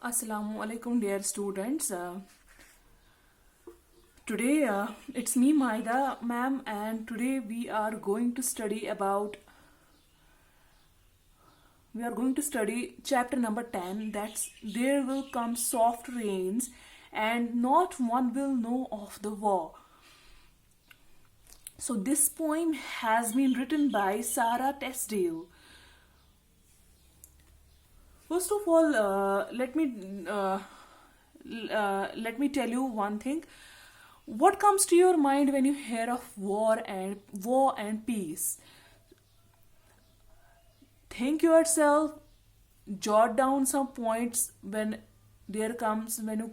Assalamu alaikum, dear students. Today it's me, Maida, ma'am, and today we are going to study chapter number 10. That's there will come soft rains, and not one will know of the war. So this poem has been written by Sarah Tesdale. First of all, let me tell you one thing. What comes to your mind when you hear of war and peace? Think yourself, jot down some points when you come when you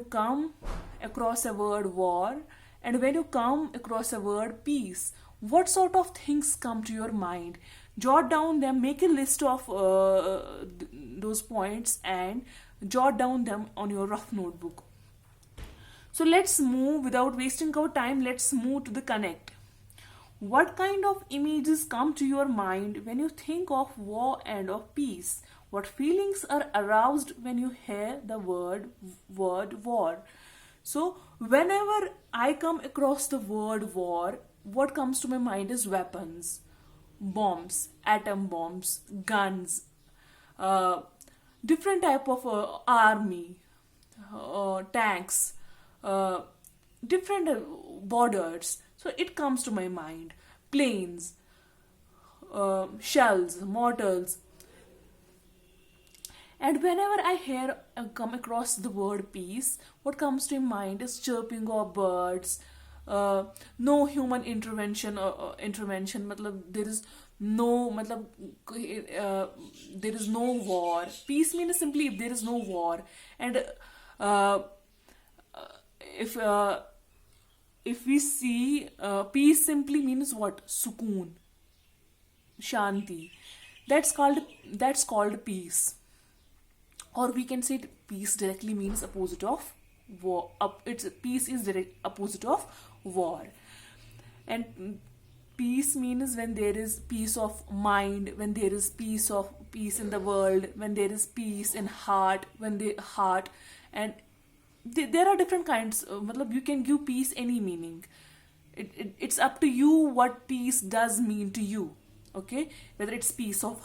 come across a word war, and when you come across a word peace. What sort of things come to your mind? Jot down them, make a list of those points and jot down them on your rough notebook. So let's move without wasting our time. Let's move to the connect. What kind of images come to your mind when you think of war and of peace? What feelings are aroused when you hear the word war? So whenever I come across the word war, what comes to my mind is weapons, bombs, atom bombs, guns, uh, different type of army, tanks, uh, different borders. So it comes to my mind. Planes, shells, mortars. And whenever I hear come across the word peace, what comes to mind is chirping of birds, no human intervention. मतलब there is no मतलब there is no war. Peace means simply if there is no war, and uh, if uh, if we see peace simply means what? Sukoon, shanti. That's called peace, or we can say peace directly means opposite of war. It's peace is direct opposite of war, and peace means when there is peace of mind, when there is peace in the world, when there is peace in heart, when the heart and there are different kinds. मतलब you can give peace any meaning. It's up to you what peace does mean to you. Okay, whether it's peace of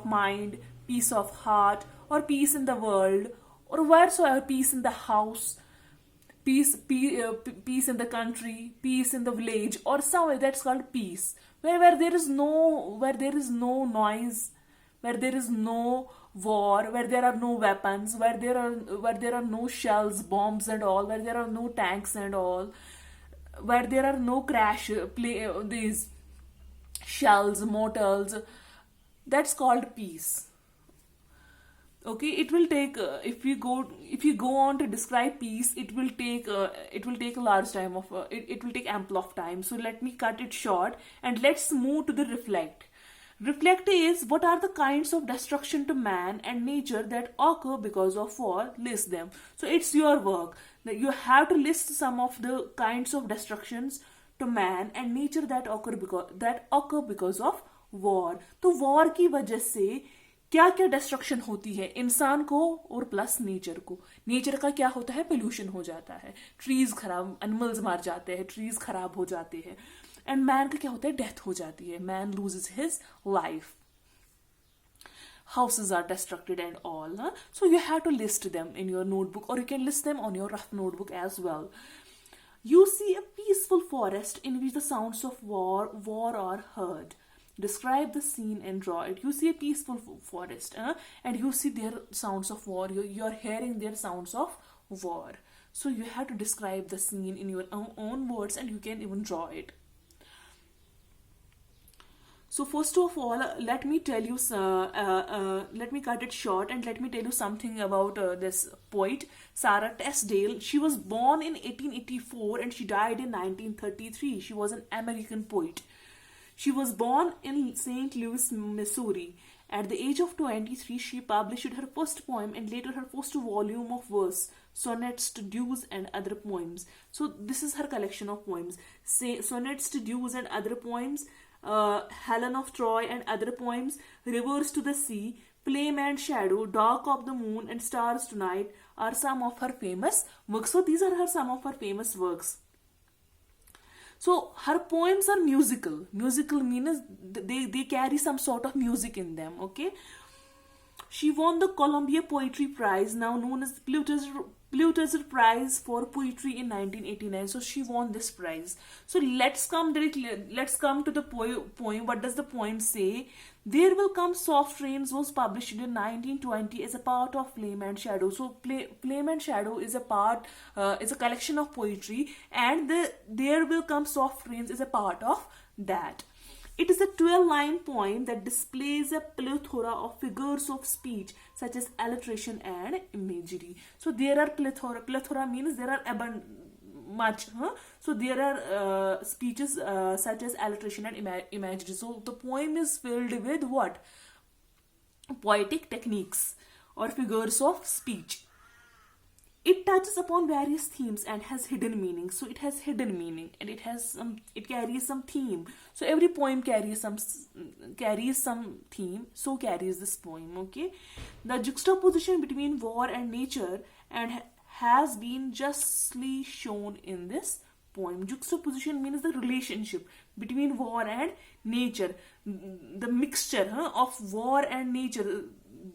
mind, peace of heart, or peace in the world, or wheresoever, peace in the house, peace in the country, peace in the village, or somewhere. That's called peace. Where there is no noise, where there is no war, where there are no weapons, where there are no shells, bombs, and all, where there are no tanks and all, where there are no crash play these shells, mortals. That's called peace. Okay, it will take if you go on to describe peace, it will take a large time of it will take ample of time. So let me cut it short and let's move to the reflect. Reflect is what are the kinds of destruction to man and nature that occur because of war. List them. So it's your work that you have to list some of the kinds of destructions to man and nature that occur because of war. तो war की वजह से क्या क्या destruction होती है इंसान को और प्लस नेचर को. नेचर का क्या होता है? पोल्यूशन हो जाता है, ट्रीज खराब, एनिमल्स मार जाते हैं, ट्रीज खराब हो जाते हैं. एंड मैन का क्या होता है? डेथ हो जाती है, man loses his life, houses are destructed and all. So you have to list them in your notebook, or you can list them on your rough notebook as well. You see a peaceful forest in which the sounds of war are heard. Describe the scene and draw it. You see a peaceful forest, and you see their sounds of war. You're hearing their sounds of war. So you have to describe the scene in your own words, and you can even draw it. So first of all, let me tell you, let me cut it short and let me tell you something about this poet, Sarah Tesdale. She was born in 1884 and she died in 1933. She was an American poet. She was born in St. Louis, Missouri. At the age of 23, she published her first poem and later her first volume of verse, sonnets, duets, and other poems. So this is her collection of poems. Sonnets, duets, and other poems, Helen of Troy and other poems, Rivers to the Sea, Flame and Shadow, Dark of the Moon, and Stars Tonight are some of her famous works. So these are some of her famous works. So her poems are musical. Musical means they carry some sort of music in them. Okay. She won the Columbia Poetry Prize, now known as Pulitzer Prize for Poetry, in 1989. So she won this prize. So let's come to the poem. What does the poem say? There Will Come Soft Rains was published in 1920 as a part of Flame and Shadow. So Flame and Shadow is a collection of poetry, and There Will Come Soft Rains is a part of that. It is a 12-line poem that displays a plethora of figures of speech such as alliteration and imagery. So there are plethora. Plethora means there are much. So there are speeches such as alliteration and imagery. So the poem is filled with what? Poetic techniques or figures of speech. It touches upon various themes and has hidden meaning. So it has hidden meaning, and it carries some theme. So every poem carries some theme. So carries this poem. Okay, the juxtaposition between war and nature and has been justly shown in this poem. Juxtaposition means the relationship between war and nature, the mixture of war and nature.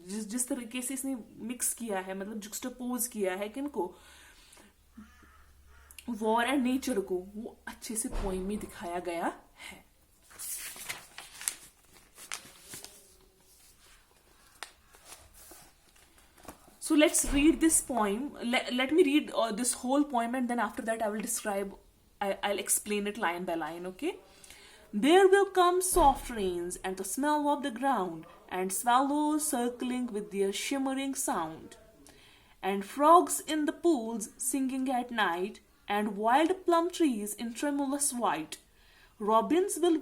जिस तरीके से इसने mix किया है, मतलब जुक्सटापोज किया है किनको, वॉर एंड नेचर को, वो अच्छे से पोइम में दिखाया गया है. So let's read this poem. Let me read this whole poem, and then after that I will describe, I'll explain it line by line. Okay. There will come soft rains and the smell of the ground, and swallows circling with their shimmering sound, and frogs in the pools singing at night, and wild plum trees in tremulous white. Robins will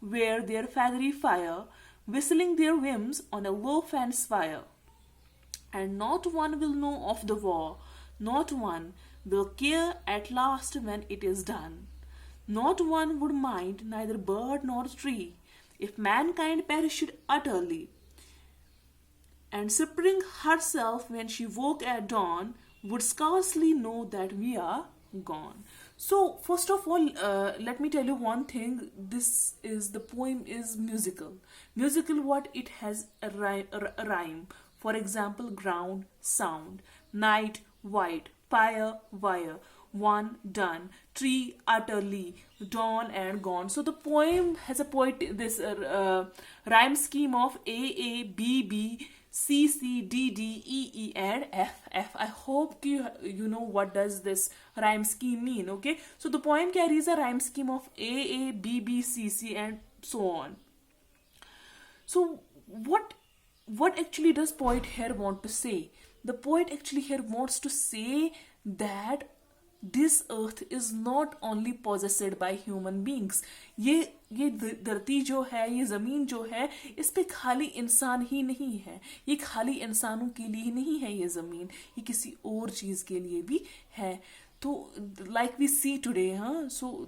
wear their feathery fire, whistling their whims on a low fence fire. And not one will know of the war, not one will care at last when it is done. Not one would mind, neither bird nor tree, if mankind perished utterly. And Spring herself, when she woke at dawn, would scarcely know that we are gone. So, first of all, let me tell you one thing. The poem is musical. Musical, what? It has a rhyme. For example, ground, sound, night, white, fire, wire, one, done, tree, utterly, dawn, and gone. So the poem has a rhyme scheme of A, A, B, B, C, C, D, D, E, E, and F, F. I hope you know what does this rhyme scheme mean. Okay, so the poem carries a rhyme scheme of A, A, B, B, C, C, and so on. So what actually does poet here want to say? The poet actually here wants to say that this earth is not only possessed by human beings. ये धरती जो है, ये जमीन जो है, इस पे खाली इंसान ही नहीं है. ये खाली इंसानों के लिए नहीं है ये जमीन, ये किसी और चीज के लिए भी है. तो like we see today, so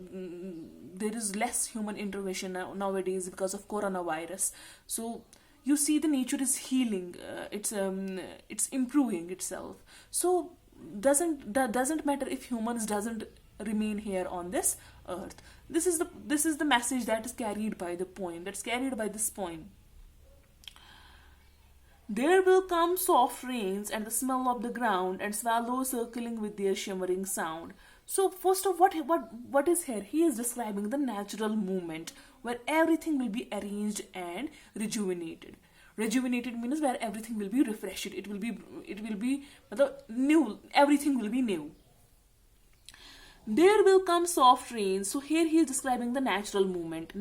there is less human intervention nowadays because of coronavirus. So you see the nature is healing, it's improving itself. So doesn't matter if humans doesn't remain here on this earth. This is the message that is carried by the poem, that's carried by this poem. There will come soft rains and the smell of the ground, and swallows circling with their shimmering sound. So first of what is here? He is describing the natural movement where everything will be arranged and rejuvenated. Rejuvenated means where everything will be refreshed. It will be new. Everything will be new. There will come soft rains. So here he is describing the natural movement.